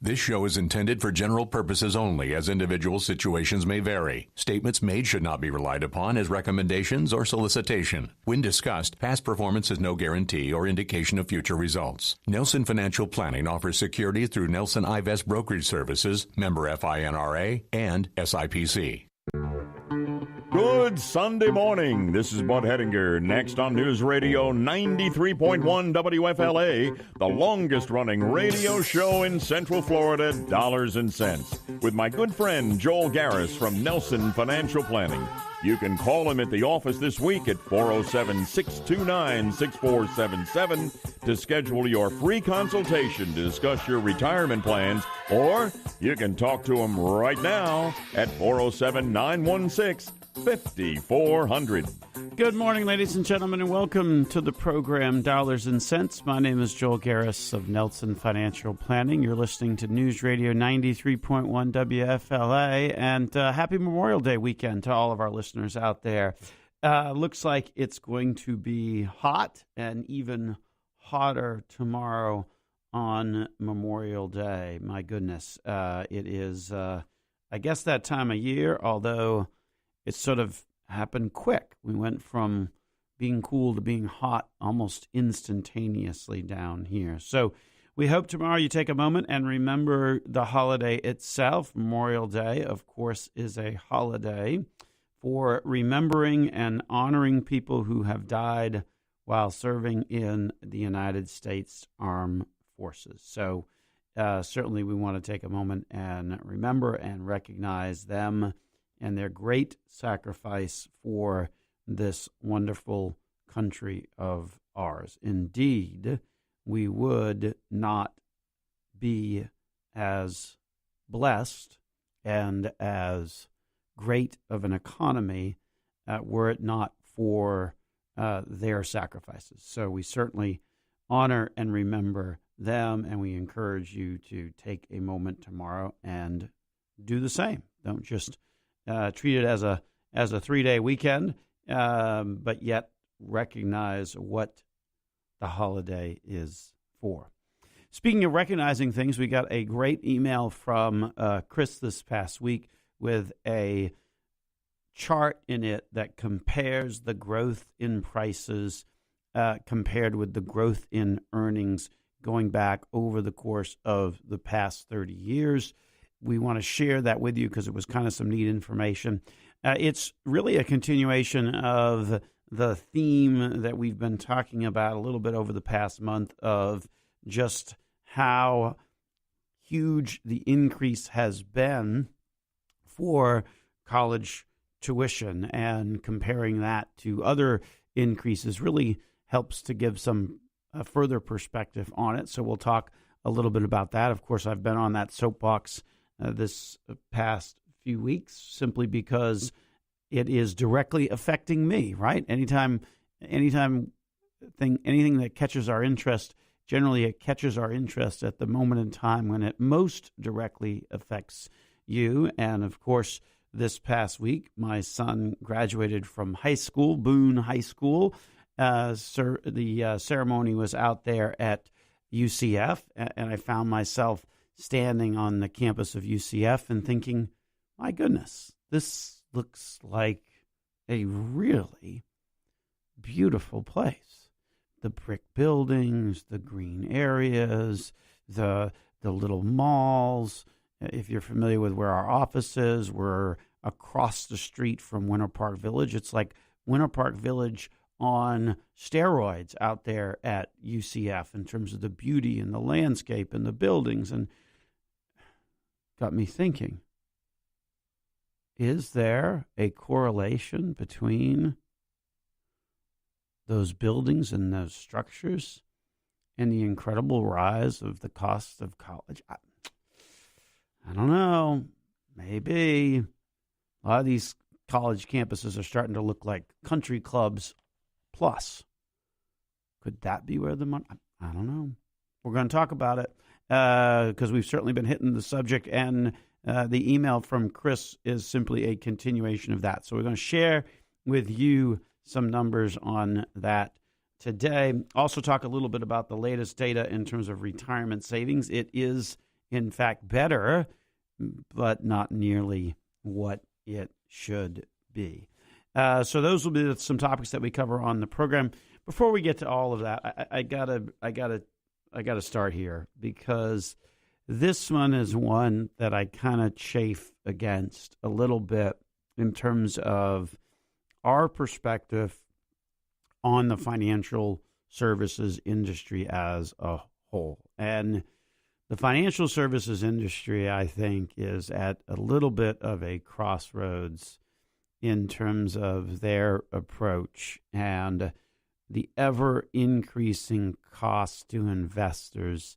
This show is intended for general purposes only, as individual situations may vary. Statements made should not be relied upon as recommendations or solicitation. When discussed, past performance is no guarantee or indication of future results. Nelson Financial Planning offers securities through Nelson Ivest Brokerage Services, member FINRA, and SIPC. Good Sunday morning. This is Bud Hettinger. Next on News Radio 93.1 WFLA, the longest-running radio show in Central Florida, Dollars and Cents, with my good friend Joel Garris from Nelson Financial Planning. You can call him at the office this week at 407-629-6477 to schedule your free consultation to discuss your retirement plans, or you can talk to him right now at 407-916-5400. Good morning, ladies and gentlemen, and welcome to the program Dollars and Cents. My name is Joel Garris of Nelson Financial Planning. You're listening to News Radio 93.1 WFLA, and happy Memorial Day weekend to all of our listeners out there. Looks like it's going to be hot and even hotter tomorrow on Memorial Day. My goodness. It is, I guess, that time of year, although it's sort of happened quick. We went from being cool to being hot almost instantaneously down here. So we hope tomorrow you take a moment and remember the holiday itself. Memorial Day, of course, is a holiday for remembering and honoring people who have died while serving in the United States Armed Forces. So certainly we want to take a moment and remember and recognize them and their great sacrifice for this wonderful country of ours. Indeed, we would not be as blessed and as great of an economy were it not for their sacrifices. So we certainly honor and remember them, and we encourage you to take a moment tomorrow and do the same. Don't just treat it as a 3-day weekend, but yet recognize what the holiday is for. Speaking of recognizing things, we got a great email from Chris this past week with a chart in it that compares the growth in prices compared with the growth in earnings going back over the course of the past 30 years. We want to share that with you because it was kind of some neat information. It's really a continuation of the theme that we've been talking about a little bit over the past month of just how huge the increase has been for college tuition, and comparing that to other increases really helps to give some further perspective on it. So we'll talk a little bit about that. Of course, I've been on that soapbox this past few weeks simply because it is directly affecting me, right? Anything that catches our interest, generally it catches our interest at the moment in time when it most directly affects you. And of course, this past week, my son graduated from high school, Boone High School. The ceremony was out there at UCF, and I found myself standing on the campus of UCF and thinking, my goodness, this looks like a really beautiful place. The brick buildings, the green areas, the little malls. If you're familiar with where our office is, we're across the street from Winter Park Village. It's like Winter Park Village on steroids out there at UCF in terms of the beauty and the landscape and the buildings, and got me thinking, is there a correlation between those buildings and those structures and the incredible rise of the cost of college? I don't know. Maybe. A lot of these college campuses are starting to look like country clubs plus. Could that be where the money? I don't know. We're going to talk about it because we've certainly been hitting the subject, and the email from Chris is simply a continuation of that. So we're going to share with you some numbers on that today. Also talk a little bit about the latest data in terms of retirement savings. It is in fact, better, but not nearly what it should be. So those will be some topics that we cover on the program. Before we get to all of that, I gotta start here, because this one is one that I kind of chafe against a little bit in terms of our perspective on the financial services industry as a whole. And the financial services industry, I think, is at a little bit of a crossroads in terms of their approach and the ever-increasing cost to investors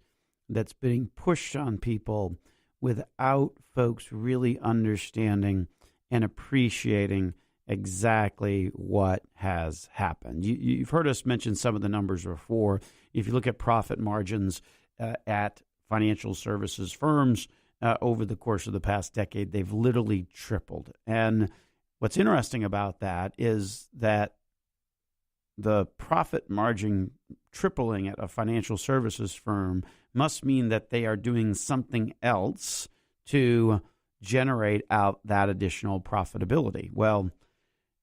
that's being pushed on people without folks really understanding and appreciating exactly what has happened. You've heard us mention some of the numbers before. If you look at profit margins at financial services firms over the course of the past decade, they've literally tripled. And what's interesting about that is that the profit margin tripling at a financial services firm must mean that they are doing something else to generate out that additional profitability. Well,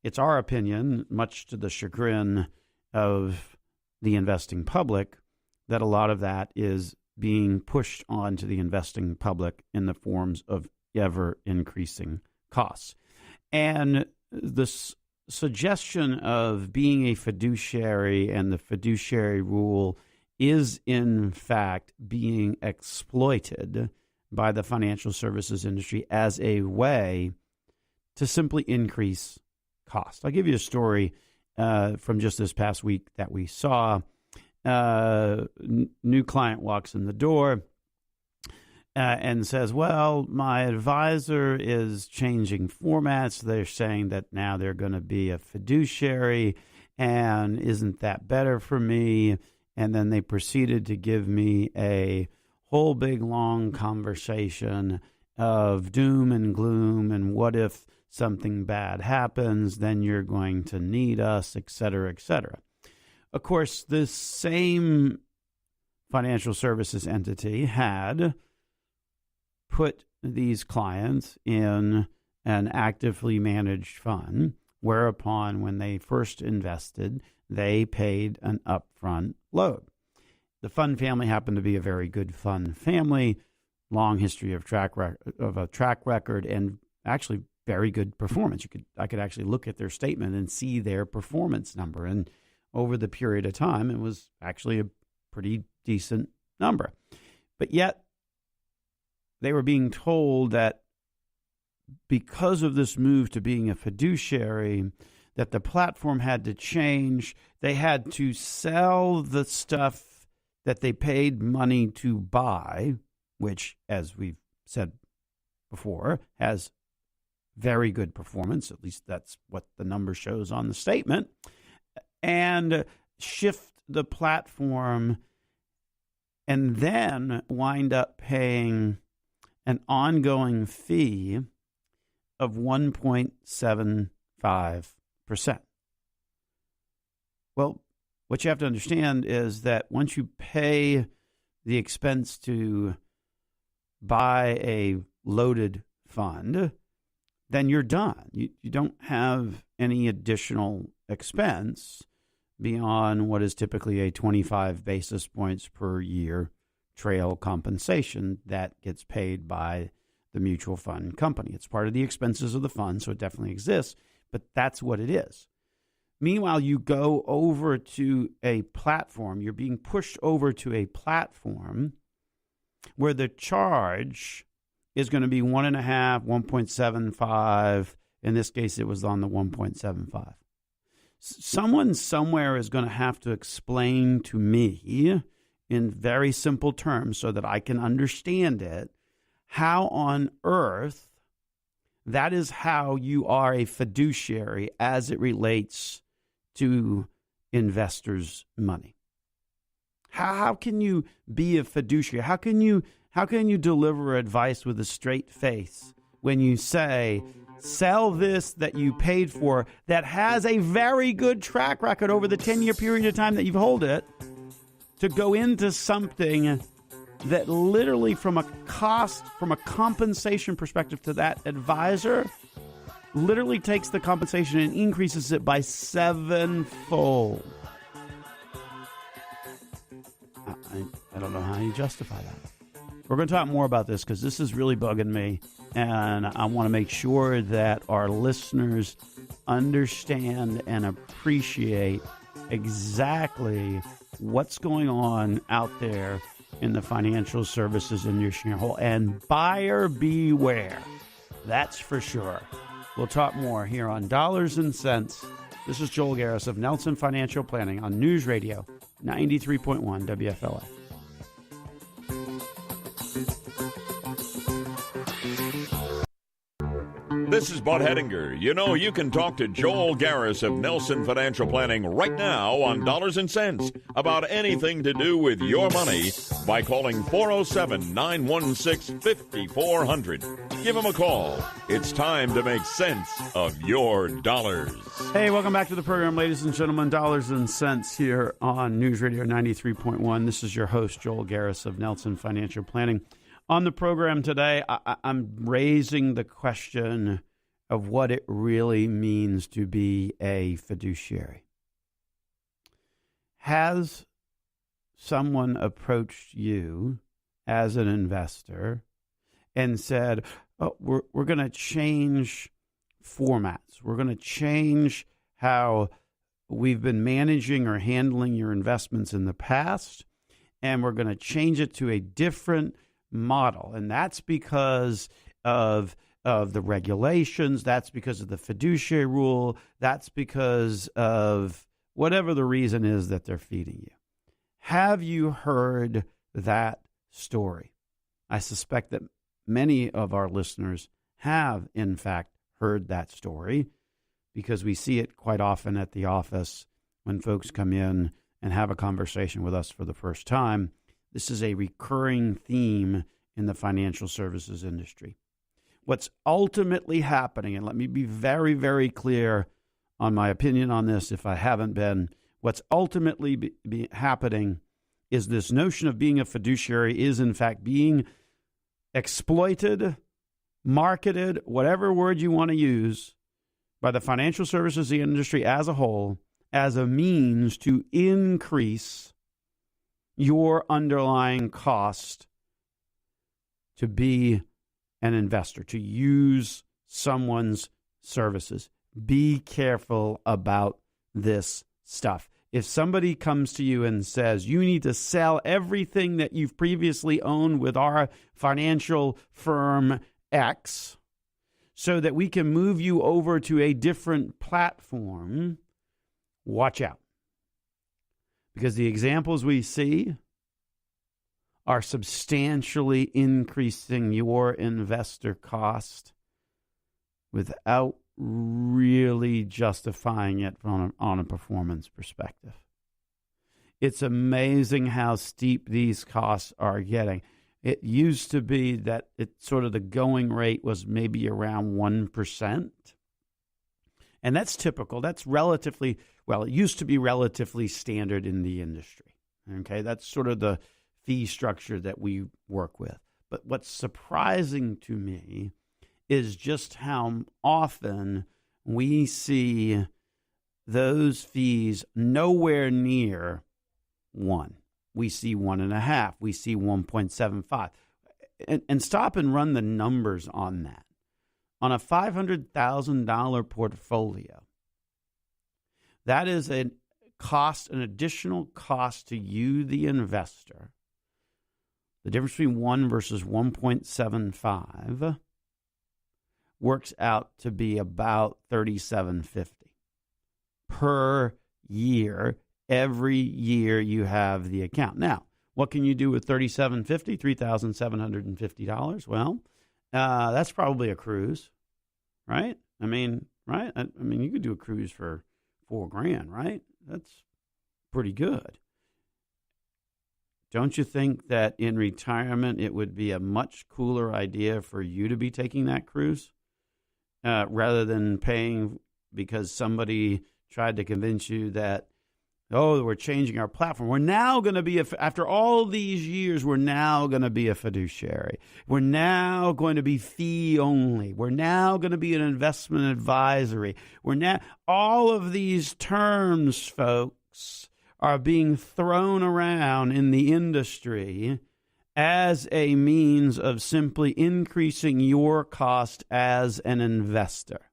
it's our opinion, much to the chagrin of the investing public, that a lot of that is being pushed onto the investing public in the forms of ever-increasing costs. And this suggestion of being a fiduciary and the fiduciary rule is, in fact, being exploited by the financial services industry as a way to simply increase cost. I'll give you a story from just this past week that we saw. New client walks in the door and says, well, my advisor is changing formats. They're saying that now they're going to be a fiduciary, and isn't that better for me? And then they proceeded to give me a whole big long conversation of doom and gloom, and what if something bad happens, then you're going to need us, et cetera, et cetera. Of course, this same financial services entity had put these clients in an actively managed fund, whereupon when they first invested, they paid an upfront load. The fund family happened to be a very good fund family, long history of a track record, and actually very good performance. I could actually look at their statement and see their performance number, and over the period of time, it was actually a pretty decent number. But yet, they were being told that because of this move to being a fiduciary, that the platform had to change. They had to sell the stuff that they paid money to buy, which, as we've said before, has very good performance. At least that's what the number shows on the statement. And shift the platform and then wind up paying an ongoing fee of 1.75%. Well, what you have to understand is that once you pay the expense to buy a loaded fund, then you're done. You don't have any additional expense beyond what is typically a 25 basis points per year trail compensation that gets paid by the mutual fund company. It's part of the expenses of the fund, so it definitely exists, but that's what it is. Meanwhile, you go over to a platform, you're being pushed over to a platform where the charge is going to be 1.5, 1.75. In this case, it was on the 1.75. Someone somewhere is going to have to explain to me in very simple terms so that I can understand it, how on earth that is how you are a fiduciary as it relates to investors' money. How can you be a fiduciary? How can you deliver advice with a straight face when you say, sell this that you paid for that has a very good track record over the 10-year period of time that you've held it, to go into something that literally from a compensation perspective to that advisor, literally takes the compensation and increases it by sevenfold. I don't know how you justify that. We're going to talk more about this because this is really bugging me, and I want to make sure that our listeners understand and appreciate exactly what's going on out there in the financial services industry. And buyer beware. That's for sure. We'll talk more here on Dollars and Cents. This is Joel Garris of Nelson Financial Planning on News Radio 93.1 WFLA. This is Bud Hedinger. You know, you can talk to Joel Garris of Nelson Financial Planning right now on Dollars and Cents about anything to do with your money by calling 407-916-5400. Give him a call. It's time to make sense of your dollars. Hey, welcome back to the program, ladies and gentlemen. Dollars and Cents here on News Radio 93.1. This is your host, Joel Garris of Nelson Financial Planning. On the program today, I'm raising the question of what it really means to be a fiduciary. Has someone approached you as an investor and said, oh, we're going to change formats. We're going to change how we've been managing or handling your investments in the past, and we're going to change it to a different model. And that's because of the regulations. That's because of the fiduciary rule. That's because of whatever the reason is that they're feeding you. Have you heard that story? I suspect that many of our listeners have, in fact, heard that story because we see it quite often at the office when folks come in and have a conversation with us for the first time. This is a recurring theme in the financial services industry. What's ultimately happening, and let me be very, very clear on my opinion on this if I haven't been, what's ultimately happening is this notion of being a fiduciary is in fact being exploited, marketed, whatever word you want to use, by the financial services industry as a whole as a means to increase your underlying cost to be an investor, to use someone's services. Be careful about this stuff. If somebody comes to you and says, you need to sell everything that you've previously owned with our financial firm X so that we can move you over to a different platform, watch out. Because the examples we see are substantially increasing your investor cost without really justifying it on a performance perspective. It's amazing how steep these costs are getting. It used to be that the going rate was maybe around 1%. And that's typical. That's relatively, it used to be relatively standard in the industry. Okay, that's sort of the fee structure that we work with. But what's surprising to me is just how often we see those fees nowhere near 1. We see 1.5. We see 1.75. And stop and run the numbers on that. On a $500,000 portfolio, that is an additional cost to you, the investor. The difference between 1 versus 1.75 works out to be about $3,750 per year. Every year you have the account. Now, what can you do with $3,750? $3,750. Well, that's probably a cruise, right? Right? You could do a cruise for $4,000, right? That's pretty good. Don't you think that in retirement it would be a much cooler idea for you to be taking that cruise rather than paying because somebody tried to convince you that Oh, we're changing our platform. We're now going to be, after all these years, we're now going to be a fiduciary. We're now going to be fee only. We're now going to be an investment advisory. All of these terms, folks, are being thrown around in the industry as a means of simply increasing your cost as an investor.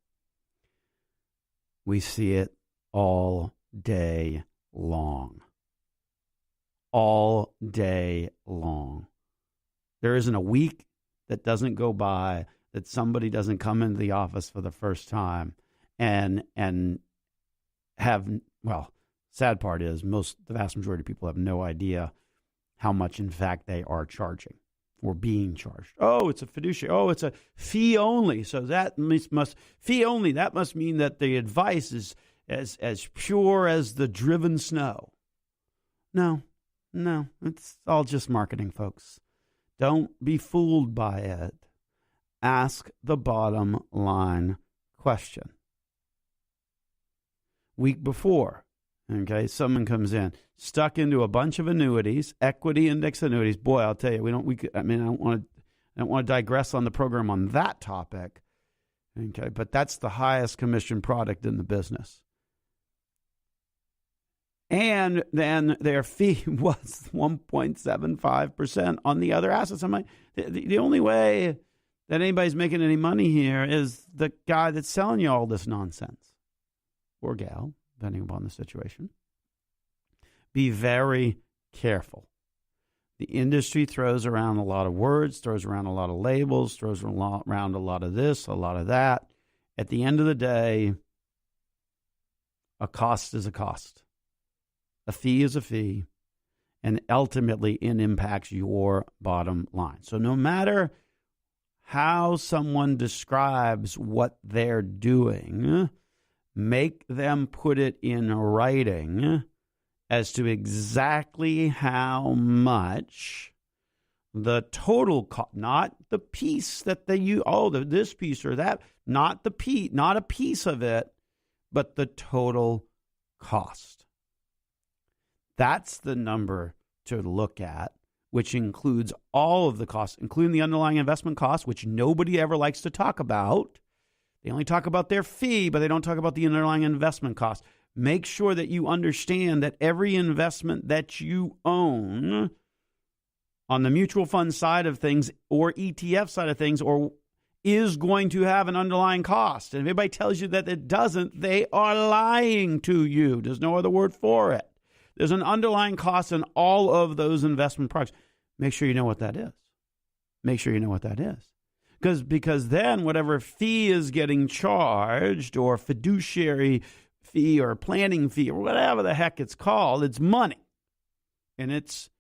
We see it all day long. All day long. There isn't a week that doesn't go by that somebody doesn't come into the office for the first time and have, well, sad part is the vast majority of people have no idea how much, in fact, they are charging or being charged. Oh, it's a fiduciary. Oh, it's a fee only. So that fee only. That must mean that the advice is as pure as the driven snow. No, it's all just marketing, folks. Don't be fooled by it. Ask the bottom line question. Week before, okay, someone comes in, stuck into a bunch of annuities, equity index annuities. Boy, I'll tell you, I don't want to digress on the program on that topic. Okay, but that's the highest commission product in the business. And then their fee was 1.75% on the other assets. I'm like, the only way that anybody's making any money here is the guy that's selling you all this nonsense. Or gal, depending upon the situation. Be very careful. The industry throws around a lot of words, throws around a lot of labels, throws around a lot of this, a lot of that. At the end of the day, a cost is a cost. A fee is a fee, and ultimately it impacts your bottom line. So no matter how someone describes what they're doing, make them put it in writing as to exactly how much the total cost, not the piece that they use, this piece or that, not a piece of it, but the total cost. That's the number to look at, which includes all of the costs, including the underlying investment costs, which nobody ever likes to talk about. They only talk about their fee, but they don't talk about the underlying investment costs. Make sure that you understand that every investment that you own on the mutual fund side of things or ETF side of things is going to have an underlying cost. And if anybody tells you that it doesn't, they are lying to you. There's no other word for it. There's an underlying cost in all of those investment products. Make sure you know what that is. Make sure you know what that is. Because then whatever fee is getting charged, or fiduciary fee or planning fee or whatever the heck it's called, it's money. And it's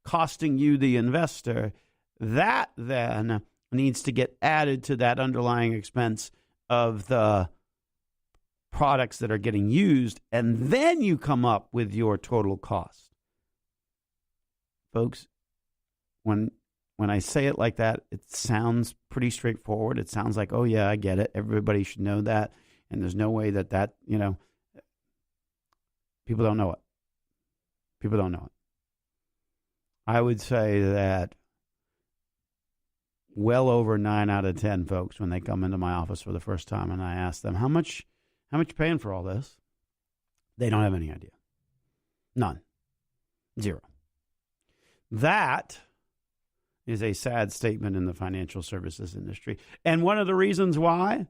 costing you, the investor. That then needs to get added to that underlying expense of the products that are getting used, and then you come up with your total cost. Folks, when I say it like that, it sounds pretty straightforward. It sounds like, oh yeah, I get it. Everybody should know that. And there's no way that, people don't know it. People don't know it. I would say that well over 9 out of 10 folks, when they come into my office for the first time and I ask them, how much you paying for all this? They don't have any idea. None. Zero. That is a sad statement in the financial services industry. And one of the reasons why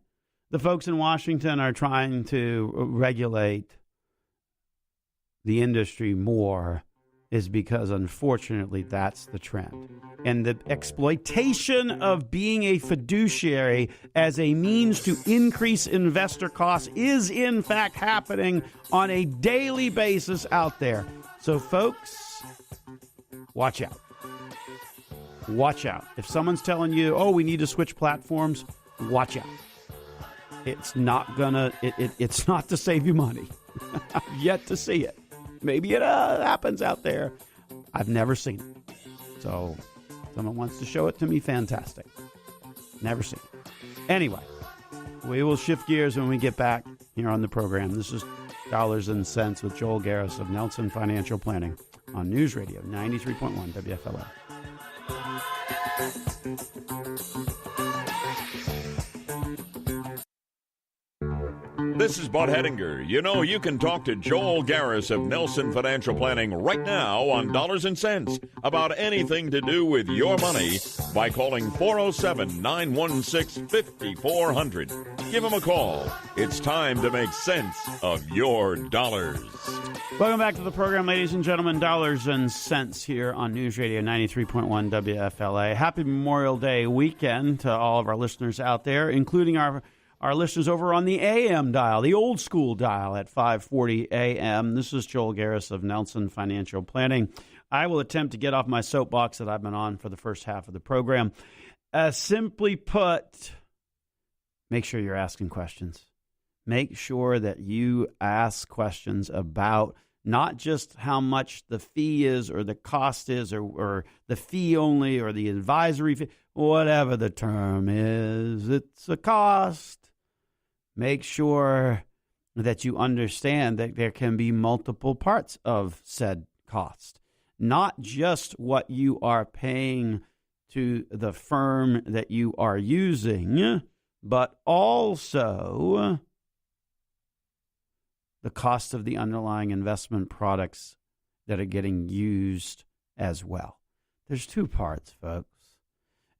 the folks in Washington are trying to regulate the industry more is because, unfortunately, that's the trend. And the exploitation of being a fiduciary as a means to increase investor costs is, in fact, happening on a daily basis out there. So, folks, watch out. Watch out. If someone's telling you, oh, we need to switch platforms, watch out. It's not it's not to save you money. I've yet to see it. Maybe it happens out there. I've never seen it. So, someone wants to show it to me, fantastic. Never seen it. Anyway, we will shift gears when we get back here on the program. This is Dollars and Cents with Joel Garris of Nelson Financial Planning on News Radio 93.1 WFLA. This is Bud Hedinger. You know, you can talk to Joel Garris of Nelson Financial Planning right now on Dollars and Cents about anything to do with your money by calling 407-916-5400. Give him a call. It's time to make sense of your dollars. Welcome back to the program, ladies and gentlemen. Dollars and Cents here on News Radio 93.1 WFLA. Happy Memorial Day weekend to all of our listeners out there, including our listeners over on the AM dial, the old school dial at 540 AM. This is Joel Garris of Nelson Financial Planning. I will attempt to get off my soapbox that I've been on for the first half of the program. Simply put, make sure you're asking questions. Make sure that you ask questions about not just how much the fee is or the cost is or the fee only or the advisory fee, whatever the term is, it's a cost. Make sure that you understand that there can be multiple parts of said cost, not just what you are paying to the firm that you are using, but also the cost of the underlying investment products that are getting used as well. There's two parts, folks.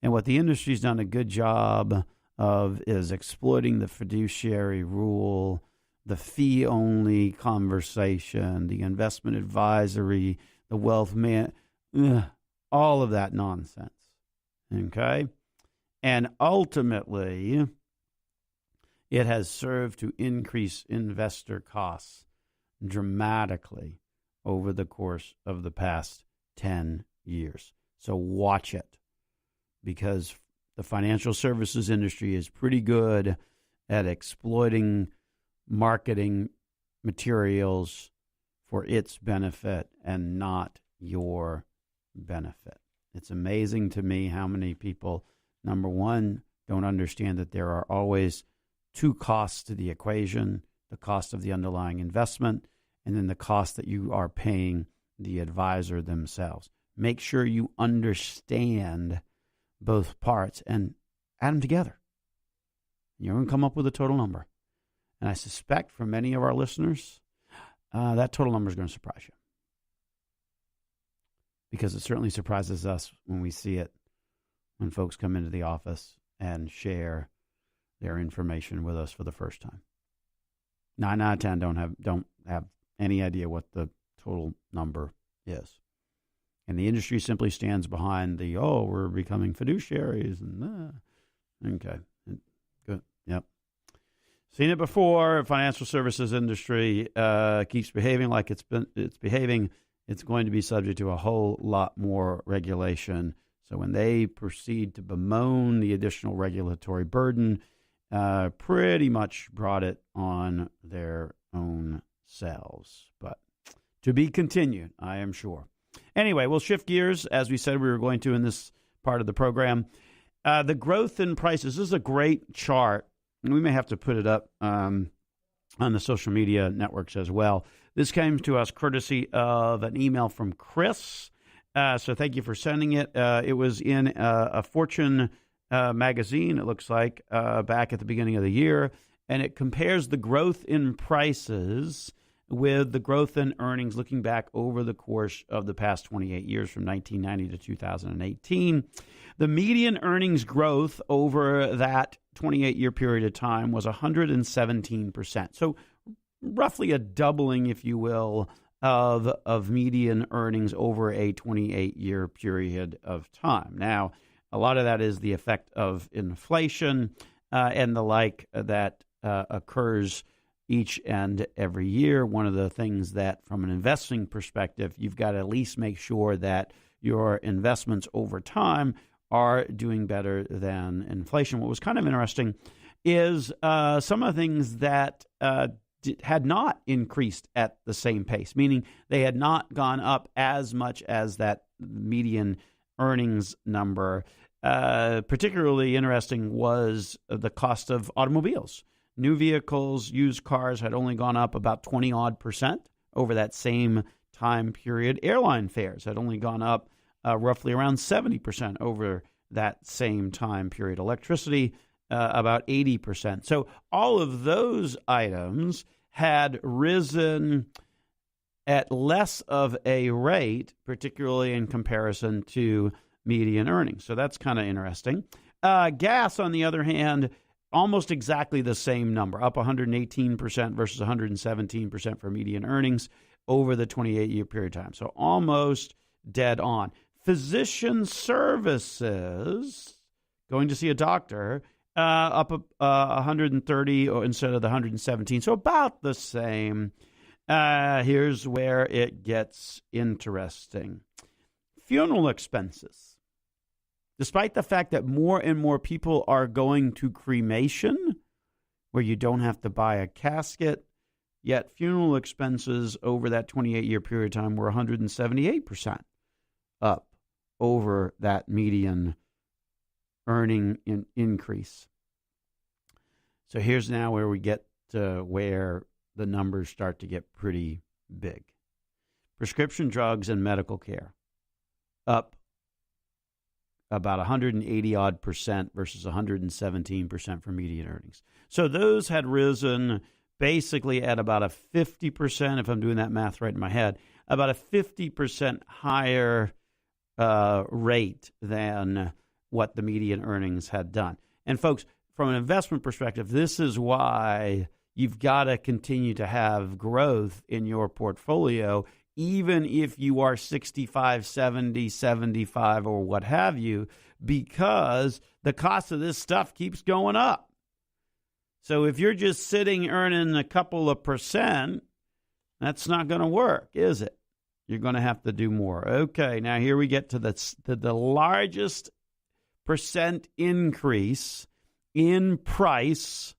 And what the industry's done a good job of is exploiting the fiduciary rule, the fee-only conversation, the investment advisory, the wealth man, all of that nonsense. Okay? And ultimately, it has served to increase investor costs dramatically over the course of the past 10 years. So watch it, because the financial services industry is pretty good at exploiting marketing materials for its benefit and not your benefit. It's amazing to me how many people, number one, don't understand that there are always two costs to the equation: the cost of the underlying investment and then the cost that you are paying the advisor themselves. Make sure you understand both parts and add them together. You're going to come up with a total number. And I suspect for many of our listeners, that total number is going to surprise you, because it certainly surprises us when we see it when folks come into the office and share their information with us for the first time. 9 out of 10 don't have any idea what the total number is. And the industry simply stands behind we're becoming fiduciaries. Okay, good, yep. Seen it before. Financial services industry keeps behaving like it's behaving. It's going to be subject to a whole lot more regulation. So when they proceed to bemoan the additional regulatory burden, pretty much brought it on their own selves. But to be continued, I am sure. Anyway, we'll shift gears, as we said we were going to in this part of the program. The growth in prices. This is a great chart, and we may have to put it up on the social media networks as well. This came to us courtesy of an email from Chris. So thank you for sending it. It was in a Fortune magazine, it looks like, back at the beginning of the year, and it compares the growth in prices with the growth in earnings looking back over the course of the past 28 years from 1990 to 2018. The median earnings growth over that 28-year period of time was 117%. So roughly a doubling, if you will, of median earnings over a 28-year period of time. Now, a lot of that is the effect of inflation and the like that occurs each and every year. One of the things that, from an investing perspective, you've got to at least make sure that your investments over time are doing better than inflation. What was kind of interesting is some of the things that had not increased at the same pace, meaning they had not gone up as much as that median earnings number. Particularly interesting was the cost of automobiles. New vehicles, used cars had only gone up about 20% over that same time period. Airline fares had only gone up roughly around 70% over that same time period. Electricity, about 80%. So all of those items had risen at less of a rate, particularly in comparison to median earnings. So that's kind of interesting. Gas, on the other hand, almost exactly the same number, up 118% versus 117% for median earnings over the 28-year period of time. So almost dead on. Physician services, going to see a doctor, up 130 instead of the 117, so about the same. Here's where it gets interesting. Funeral expenses. Despite the fact that more and more people are going to cremation, where you don't have to buy a casket, yet funeral expenses over that 28-year period of time were 178% up over that median earning increase. So here's now where we get to where the numbers start to get pretty big. Prescription drugs and medical care up about 180% versus 117% for median earnings. So those had risen basically at about a 50%, if I'm doing that math right in my head, about a 50% higher rate than what the median earnings had done. And folks, from an investment perspective, this is why you've got to continue to have growth in your portfolio, even if you are 65, 70, 75, or what have you, because the cost of this stuff keeps going up. So if you're just sitting earning a couple of percent, that's not going to work, is it? You're going to have to do more. Okay, now here we get to the largest percent increase in price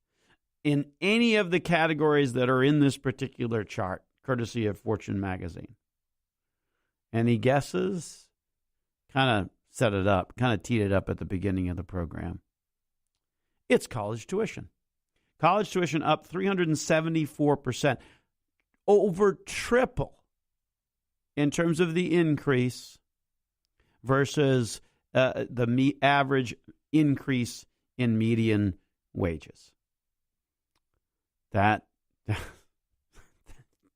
in any of the categories that are in this particular chart, courtesy of Fortune magazine. Any guesses? Kind of set it up, kind of teed it up at the beginning of the program. It's college tuition. College tuition up 374%, over triple in terms of the increase versus the average increase in median wages. That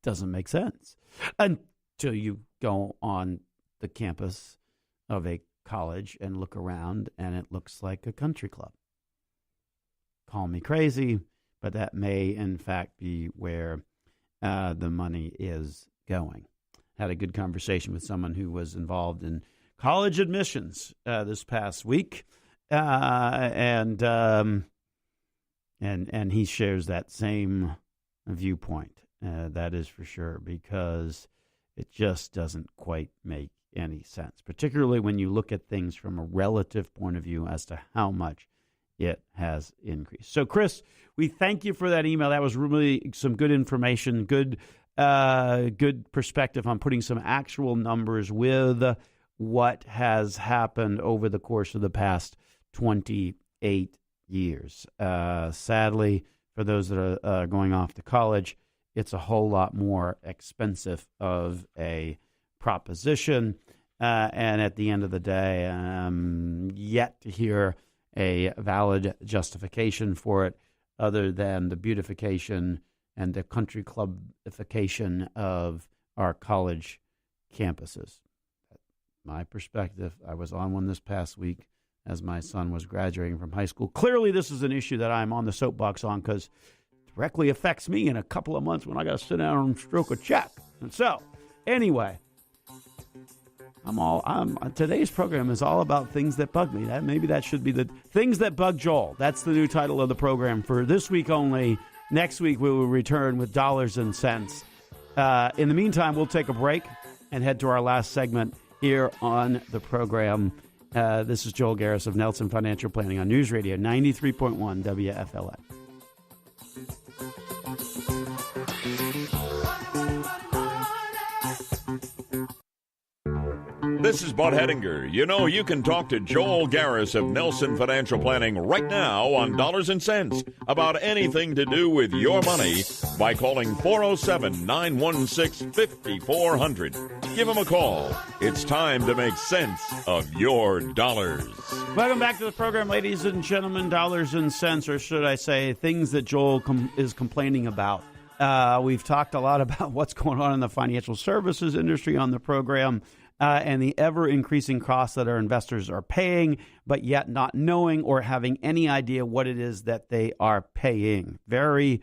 doesn't make sense until you go on the campus of a college and look around and it looks like a country club. Call me crazy, but that may in fact be where the money is going. Had a good conversation with someone who was involved in college admissions this past week, and he shares that same viewpoint. That is for sure, because it just doesn't quite make any sense, particularly when you look at things from a relative point of view as to how much it has increased. So, Chris, we thank you for that email. That was really some good information, good perspective on putting some actual numbers with what has happened over the course of the past 28 years. Sadly, for those that are going off to college, it's a whole lot more expensive of a proposition. And at the end of the day, yet to hear a valid justification for it other than the beautification and the country clubification of our college campuses. My perspective, I was on one this past week as my son was graduating from high school. Clearly, this is an issue that I'm on the soapbox on because it directly affects me in a couple of months when I got to sit down and stroke a check. And so, anyway, today's program is all about things that bug me. Maybe that should be the things that bug Joel. That's the new title of the program for this week only. Next week, we will return with dollars and cents. In the meantime, we'll take a break and head to our last segment here on the program. This is Joel Garris of Nelson Financial Planning on News Radio 93.1 WFLA. This is Bud Hedinger. You know, you can talk to Joel Garris of Nelson Financial Planning right now on Dollars and Cents about anything to do with your money by calling 407-916-5400. Give him a call. It's time to make sense of your dollars. Welcome back to the program, ladies and gentlemen. Dollars and Cents, or should I say things that Joel is complaining about. We've talked a lot about what's going on in the financial services industry on the program. And the ever-increasing costs that our investors are paying, but yet not knowing or having any idea what it is that they are paying. Very,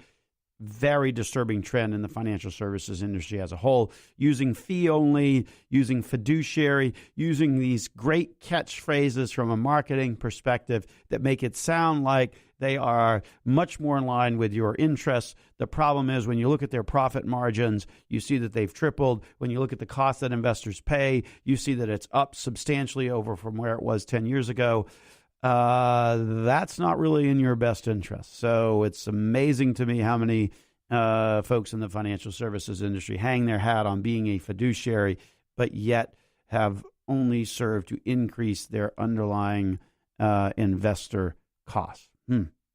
very disturbing trend in the financial services industry as a whole, using fee-only, using fiduciary, using these great catchphrases from a marketing perspective that make it sound like they are much more in line with your interests. The problem is when you look at their profit margins, you see that they've tripled. When you look at the cost that investors pay, you see that it's up substantially over from where it was 10 years ago. That's not really in your best interest. So it's amazing to me how many folks in the financial services industry hang their hat on being a fiduciary, but yet have only served to increase their underlying investor costs.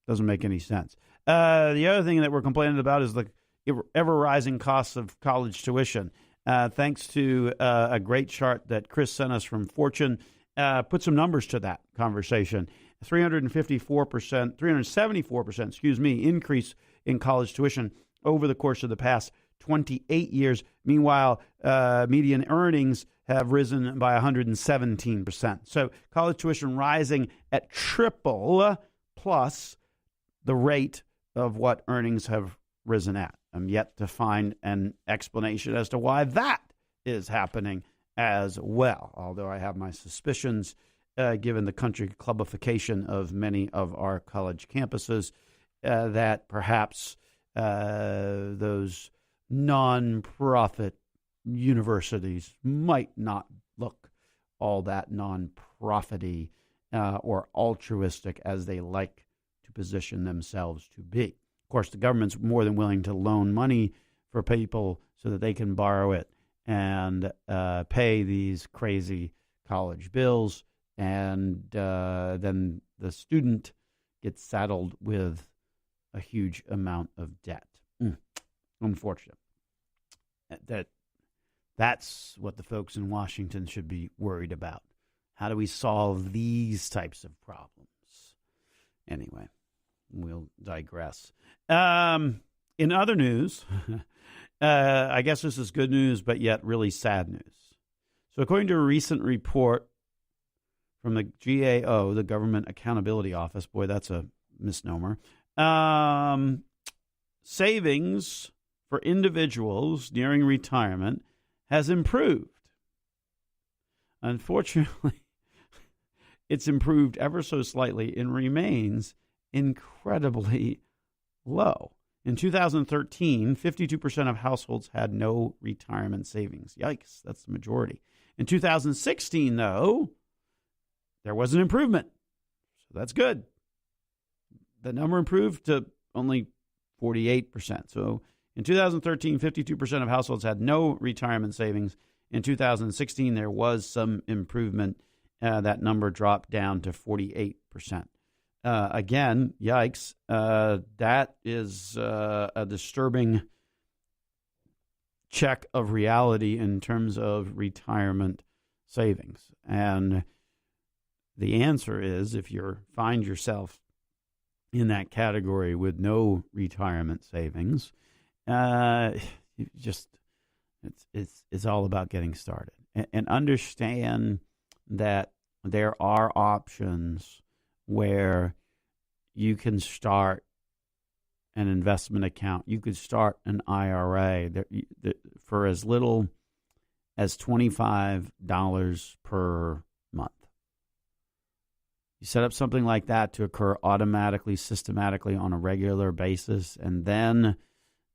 Doesn't make any sense. The other thing that we're complaining about is the ever-rising costs of college tuition. Thanks to a great chart that Chris sent us from Fortune, put some numbers to that conversation. 374%, increase in college tuition over the course of the past 28 years. Meanwhile, median earnings have risen by 117%. So college tuition rising at triple plus the rate of what earnings have risen at. I'm yet to find an explanation as to why that is happening as well, although I have my suspicions given the country clubification of many of our college campuses that perhaps those nonprofit universities might not look all that nonprofit-y or altruistic as they like to position themselves to be. Of course, the government's more than willing to loan money for people so that they can borrow it and pay these crazy college bills, and then the student gets saddled with a huge amount of debt. Unfortunate. That's what the folks in Washington should be worried about. How do we solve these types of problems? Anyway, we'll digress. In other news, I guess this is good news, but yet really sad news. So according to a recent report from the GAO, the Government Accountability Office, boy, that's a misnomer, savings for individuals nearing retirement has improved. Unfortunately, it's improved ever so slightly and remains incredibly low. In 2013, 52% of households had no retirement savings. Yikes, that's the majority. In 2016, though, there was an improvement. So that's good. The number improved to only 48%. So in 2013, 52% of households had no retirement savings. In 2016, there was some improvement. That number dropped down to 48%. Again, yikes, that is a disturbing check of reality in terms of retirement savings. And the answer is, if you find yourself in that category with no retirement savings, it's all about getting started. And understand that there are options where you can start an investment account. You could start an IRA for as little as $25 per month. You set up something like that to occur automatically, systematically on a regular basis, and then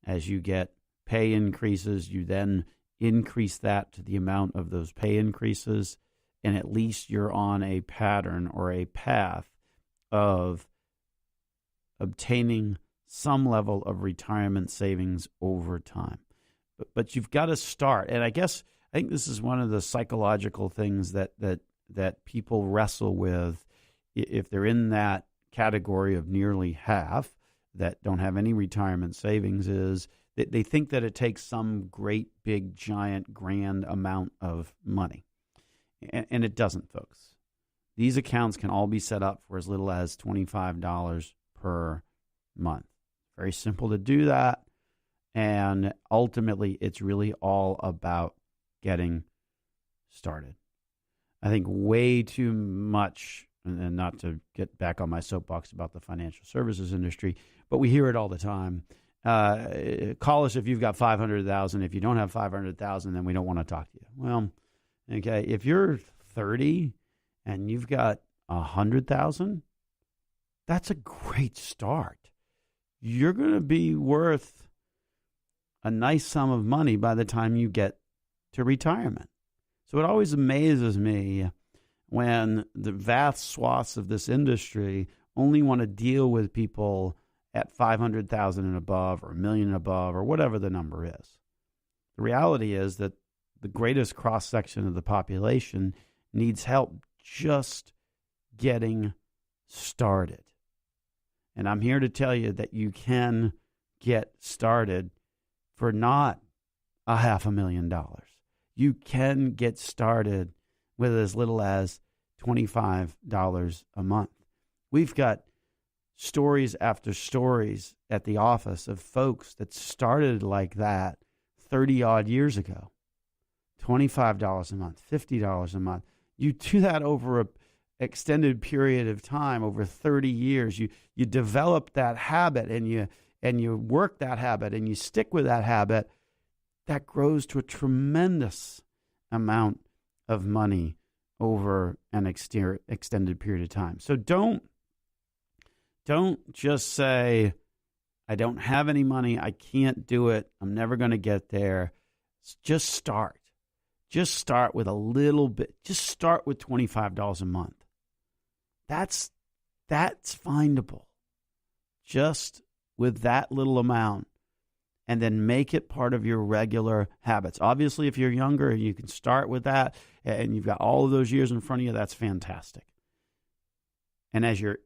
as you get pay increases, you then increase that to the amount of those pay increases, and at least you're on a pattern or a path of obtaining some level of retirement savings over time. But you've got to start. And I guess I think this is one of the psychological things that people wrestle with if they're in that category of nearly half that don't have any retirement savings, is that they think that it takes some great, big, giant, grand amount of money. And it doesn't, folks. These accounts can all be set up for as little as $25 per month. Very simple to do that. And ultimately, it's really all about getting started. I think way too much, and not to get back on my soapbox about the financial services industry, but we hear it all the time. Call us if you've got $500,000. If you don't have $500,000, then we don't want to talk to you. Well, okay, if you're 30 and you've got $100,000, that's a great start. You're going to be worth a nice sum of money by the time you get to retirement. So it always amazes me when the vast swaths of this industry only want to deal with people at $500,000 and above, or $1 million and above, or whatever the number is. The reality is that the greatest cross-section of the population needs help just getting started. And I'm here to tell you that you can get started for not $500,000. You can get started with as little as $25 a month. We've got stories after stories at the office of folks that started like that 30-odd years ago. $25 a month, $50 a month. You do that over an extended period of time, over 30 years. You develop that habit, and you work that habit, and you stick with that habit. That grows to a tremendous amount of money over an extended period of time. So don't just say, I don't have any money, I can't do it, I'm never going to get there. Just start. Just start with a little bit. Just start with $25 a month. That's findable. Just with that little amount. And then make it part of your regular habits. Obviously, if you're younger, you can start with that, and you've got all of those years in front of you. That's fantastic. And as your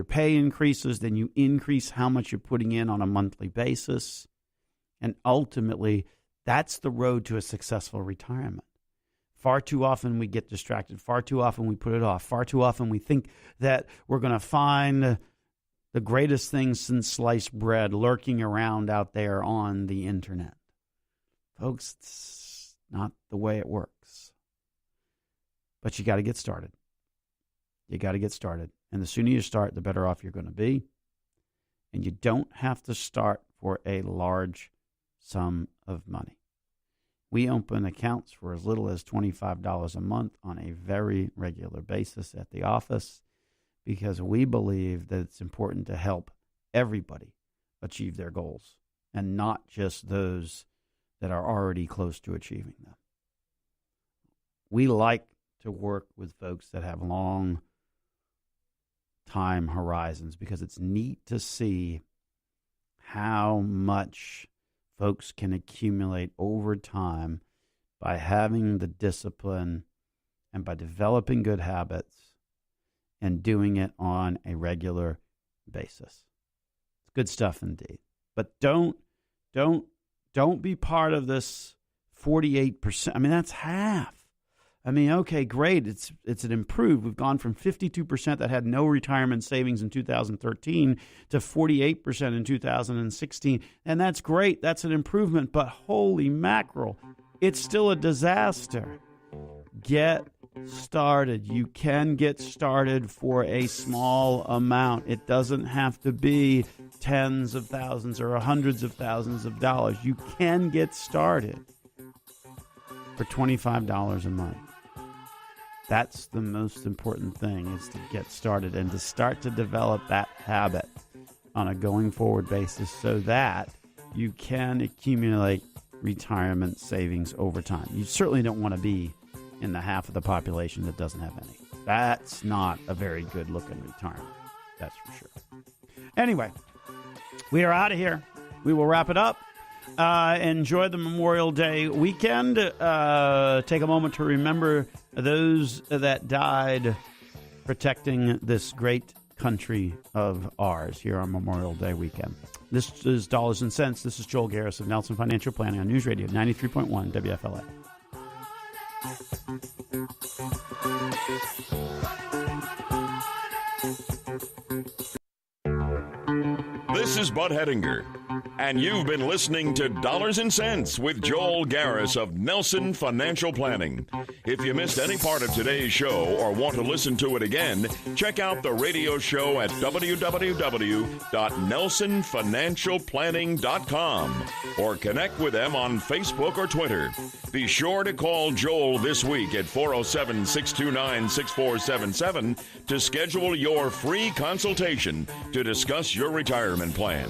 pay increases, then you increase how much you're putting in on a monthly basis. And ultimately, that's the road to a successful retirement. Far too often we get distracted. Far too often we put it off. Far too often we think that we're going to find the greatest thing since sliced bread lurking around out there on the internet. Folks, it's not the way it works. But you got to get started. You got to get started. And the sooner you start, the better off you're going to be. And you don't have to start for a large sum of money. We open accounts for as little as $25 a month on a very regular basis at the office, because we believe that it's important to help everybody achieve their goals and not just those that are already close to achieving them. We like to work with folks that have long time horizons, because it's neat to see how much folks can accumulate over time by having the discipline and by developing good habits and doing it on a regular basis. It's good stuff indeed. But don't be part of this 48%. I mean, that's half. I mean, okay, great. It's an improved. We've gone from 52% that had no retirement savings in 2013 to 48% in 2016. And that's great. That's an improvement. But holy mackerel, it's still a disaster. Get started. You can get started for a small amount. It doesn't have to be tens of thousands or hundreds of thousands of dollars. You can get started for $25 a month. That's the most important thing, is to get started and to start to develop that habit on a going forward basis so that you can accumulate retirement savings over time. You certainly don't want to be in the half of the population that doesn't have any. That's not a very good looking retirement. That's for sure. Anyway, we are out of here. We will wrap it up. Enjoy the Memorial Day weekend. Take a moment to remember those that died protecting this great country of ours here on Memorial Day weekend. This is Dollars and Cents. This is Joel Garris of Nelson Financial Planning on News Radio 93.1 WFLA. This is Bud Hettinger, and you've been listening to Dollars and Cents with Joel Garris of Nelson Financial Planning. If you missed any part of today's show or want to listen to it again, check out the radio show at www.nelsonfinancialplanning.com or connect with them on Facebook or Twitter. Be sure to call Joel this week at 407-629-6477 to schedule your free consultation to discuss your retirement plan.